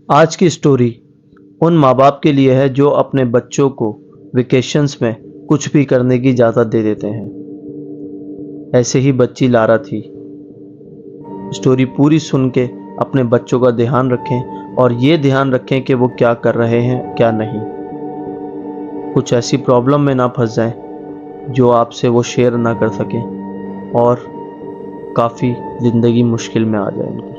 आज की स्टोरी उन माँ-बाप के लिए है जो अपने बच्चों को वेकेशंस में कुछ भी करने की इजाज़त दे देते हैं। ऐसे ही बच्ची लारा थी। स्टोरी पूरी सुन के अपने बच्चों का ध्यान रखें और ये ध्यान रखें कि वो क्या कर रहे हैं, क्या नहीं। कुछ ऐसी प्रॉब्लम में ना फँस जाएँ जो आपसे वो शेयर ना कर सकें और काफ़ी ज़िंदगी मुश्किल में आ जाए उनकी।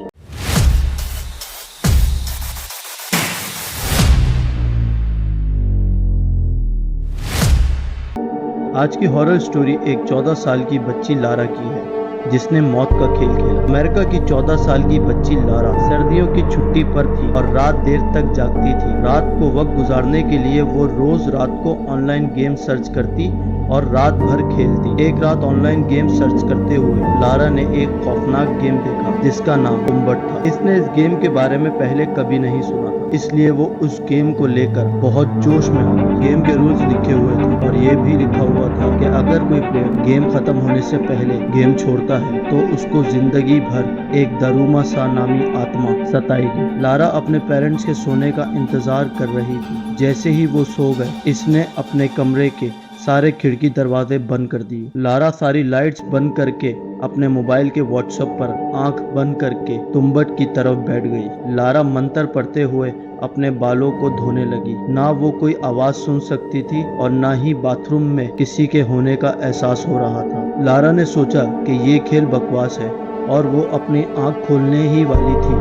आज की हॉरर स्टोरी एक 14 साल की बच्ची लारा की है जिसने मौत का खेल खेला। अमेरिका की 14 साल की बच्ची लारा सर्दियों की छुट्टी पर थी और रात देर तक जागती थी। रात को वक्त गुजारने के लिए वो रोज रात को ऑनलाइन गेम सर्च करती और रात भर खेलती। एक रात ऑनलाइन गेम सर्च करते हुए लारा ने एक खौफनाक गेम देखा जिसका नाम तुम्बट था। इसने इस गेम के बारे में पहले कभी नहीं सुना था, इसलिए वो उस गेम को लेकर बहुत जोश में हो। गेम के रूल्स लिखे हुए थे और ये भी लिखा हुआ था कि अगर कोई प्लेयर गेम खत्म होने से पहले गेम छोड़ता है तो उसको जिंदगी भर एक दारूमा सा नामी आत्मा सताएगी। लारा अपने पेरेंट्स के सोने का इंतजार कर रही थी। जैसे ही वो सो गए, इसने अपने कमरे के सारे खिड़की दरवाजे बंद कर दिए। लारा सारी लाइट्स बंद करके अपने मोबाइल के व्हाट्सएप पर आंख बंद करके तुम्बट की तरफ बैठ गई। लारा मंत्र पढ़ते हुए अपने बालों को धोने लगी। ना वो कोई आवाज सुन सकती थी और ना ही बाथरूम में किसी के होने का एहसास हो रहा था। लारा ने सोचा कि ये खेल बकवास है और वो अपनी आंख खोलने ही वाली थी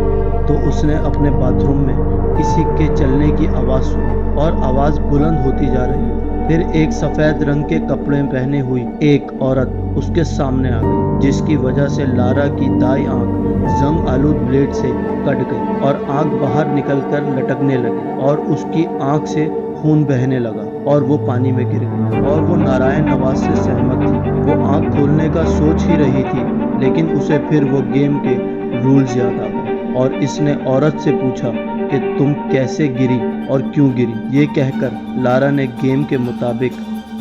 तो उसने अपने बाथरूम में किसी के चलने की आवाज सुनी और आवाज बुलंद होती जा रही थी। फिर एक सफेद रंग के कपड़े पहने हुई एक औरत उसके सामने आ गई, जिसकी वजह से लारा की दाई आंख जंग आलूद ब्लेड से कट गई और आंख बाहर निकलकर लटकने लगी और उसकी आंख से खून बहने लगा और वो पानी में गिर गई और वो नारायण नवाज से सहमत थी। वो आंख खोलने का सोच ही रही थी, लेकिन उसे फिर वो गेम के रूल्स याद आ गए और इसने औरत से पूछा कि तुम कैसे गिरी और क्यों गिरी। ये कहकर लारा ने गेम के मुताबिक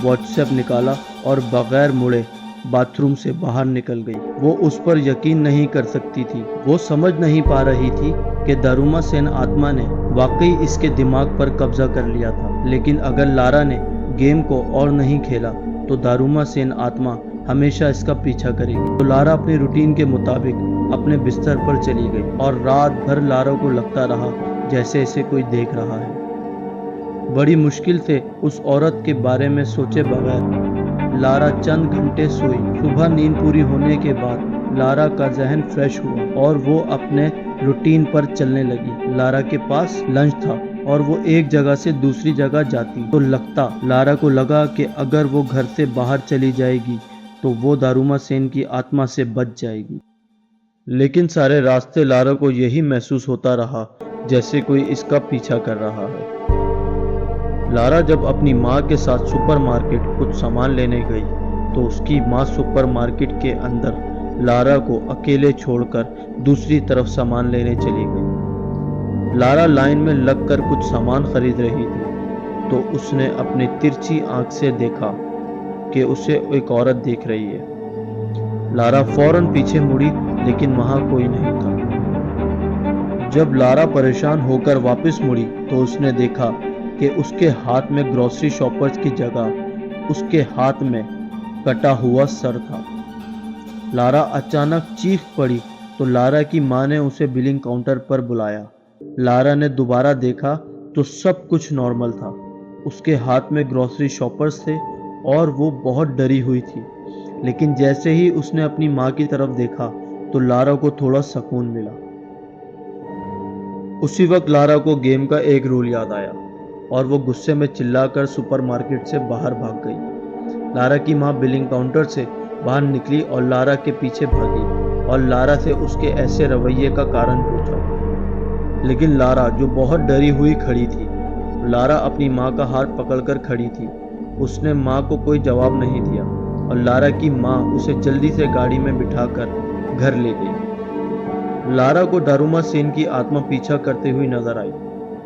व्हाट्सएप निकाला और बगैर मुड़े बाथरूम से बाहर निकल गई। वो उस पर यकीन नहीं कर सकती थी। वो समझ नहीं पा रही थी कि दारूमा सेन आत्मा ने वाकई इसके दिमाग पर कब्जा कर लिया था। लेकिन अगर लारा ने गेम को और नहीं खेला तो दारूमा सेन आत्मा हमेशा इसका पीछा करेगी। तो लारा अपनी रूटीन के मुताबिक अपने बिस्तर पर चली गई और रात भर लारा को लगता रहा जैसे इसे कोई देख रहा है। बड़ी मुश्किल से उस औरत के बारे में सोचे बगैर लारा चंद घंटे सोई। सुबह नींद पूरी होने के बाद लारा का जहन फ्रेश हुआ और वो अपने रूटीन पर चलने लगी। लारा के पास लंच था और वो एक जगह से दूसरी जगह जाती तो लारा को लगा कि अगर वो घर से बाहर चली जाएगी तो वो दारूमा सेन की आत्मा से बच जाएगी। लेकिन सारे रास्ते लारा को यही महसूस होता रहा जैसे कोई इसका पीछा कर रहा है। लारा जब अपनी माँ के साथ सुपरमार्केट कुछ सामान लेने गई तो उसकी माँ सुपरमार्केट के अंदर लारा को अकेले छोड़कर दूसरी तरफ सामान लेने चली गई। लारा लाइन में लगकर कुछ सामान खरीद रही थी तो उसने अपनी तिरछी आंख से देखा कि उसे एक औरत देख रही है। लारा फौरन पीछे मुड़ी, लेकिन वहां कोई नहीं था। जब लारा परेशान होकर वापस मुड़ी तो उसने देखा कि उसके हाथ में ग्रोसरी शॉपर्स की जगह उसके हाथ में कटा हुआ सर था। लारा अचानक चीख पड़ी तो लारा की मां ने उसे बिलिंग काउंटर पर बुलाया। लारा ने दोबारा देखा तो सब कुछ नॉर्मल था। उसके हाथ में ग्रोसरी शॉपर्स थे और वो बहुत डरी हुई थी। लेकिन जैसे ही उसने अपनी माँ की तरफ देखा तो लारा को थोड़ा सुकून मिला। उसी वक्त लारा को गेम का एक रूल याद आया और वो गुस्से में चिल्लाकर सुपरमार्केट से बाहर भाग गई। लारा की माँ बिलिंग काउंटर से बाहर निकली और लारा के पीछे भागी और लारा से उसके ऐसे रवैये का कारण पूछा। लेकिन लारा, जो बहुत डरी हुई खड़ी थी, लारा अपनी माँ का हाथ पकड़कर खड़ी थी। उसने माँ को कोई जवाब नहीं दिया और लारा की माँ उसे जल्दी से गाड़ी में बिठाकर घर ले गई। लारा को दारूमा सेन की आत्मा पीछा करते हुए नजर आई।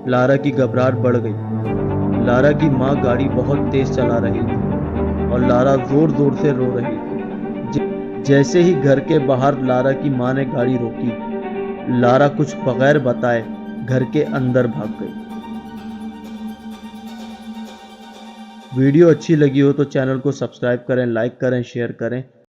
लारा की घबराहट बढ़ गई। लारा की माँ गाड़ी बहुत तेज चला रही थी और लारा जोर जोर से रो रही थी। जैसे ही घर के बाहर लारा की माँ ने गाड़ी रोकी, लारा कुछ बगैर बताए घर के अंदर भाग गई। वीडियो अच्छी लगी हो तो चैनल को सब्सक्राइब करें, लाइक करें, शेयर करें